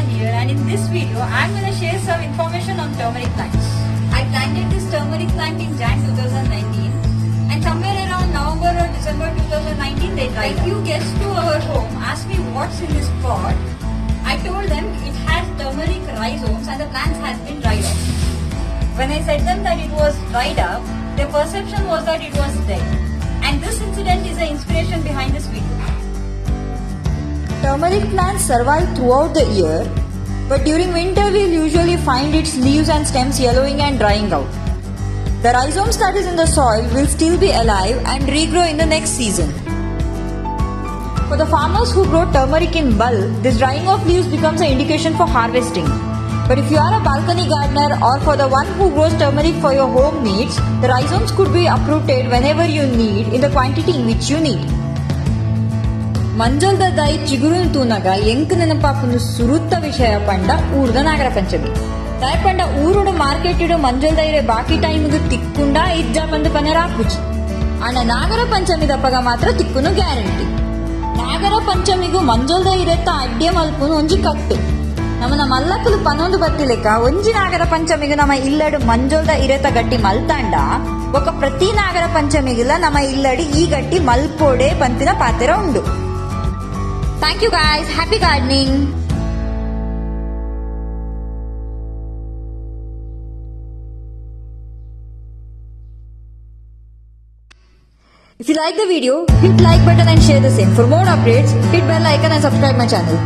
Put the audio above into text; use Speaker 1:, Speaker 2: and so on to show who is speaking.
Speaker 1: here, and in this video I'm going to share some information on turmeric plants. I planted this turmeric plant in Jan 2019 and somewhere around November or December 2019 they dried. A few guests to our home asked me what's in this pot. I told them it has turmeric rhizomes and the plant has been dried up. When I said them that it was dried up, their perception was that it was dead. And this incident is the inspiration behind this video.
Speaker 2: Turmeric plants survive throughout the year, but during winter we'll usually find its leaves and stems yellowing and drying out. The rhizomes that is in the soil will still be alive and regrow in the next season. For the farmers who grow turmeric in bulk, this drying of leaves becomes an indication for harvesting. But if you are a balcony gardener or for the one who grows turmeric for your home needs, the rhizomes could be uprooted whenever you need in the quantity in which you need. ಮಂಜಲ್ದ ದಾಯಿ ಚಿಗುರುನ್ ತೂನಗ ಎಂಕ್ ನೆನಪಾಪುನು ಸುರುತ್ತ ವಿಷಯ ಪಂಡ ಊರ್ದ ನಾಗರ ಪಂಚಮಿ ದಾಯ ಪಂಡ ಊರುಡು ಮಾರ್ಕೆಟಿಡು ಮಂಜಲ್ ದೈರೆ ಬಾಕಿ ಟೈಮ್ಗು ತಿಕ್ಕುಂಡ ಇಜ್ಜ ಬಂದು ಪನರಾಪುಜಿ ಅಣ್ಣ ನಾಗರ ಪಂಚಮಿ ದಪ್ಪಗ ಮಾತ್ರ ತಿಕ್ಕುನು ಗ್ಯಾರಂಟಿ. ನಾಗರ ಪಂಚಮಿಗೂ ಮಂಜಲ್ ದೈರೆತ್ತ ಅಡ್ಡೆ ಮಲ್ಪುನು ಒಂಜಿ ಕಟ್ಟು ನಮ್ಮನ ಮಲ್ಲಕ್ಕಲು ಪನೊಂದು ಬತ್ತಿಲೆಕ್ಕ ಒಂಜಿ ನಾಗರ ಪಂಚಮಿಗೂ ನಮ್ಮ ಇಲ್ಲಡು ಮಂಜೋಲ್ದ ಇರೆತ ಗಟ್ಟಿ ಮಲ್ತಾಂಡ ఒక ప్రతి నాగర పంచమిగిల ನಮ್ಮ ఇల్లడి ఈ గట్టి మల్పోడే పంతిన పాతెర ఉండు. Thank you guys. Happy gardening. If you like the video, hit like button and share the same. For more updates, hit bell icon and subscribe my channel.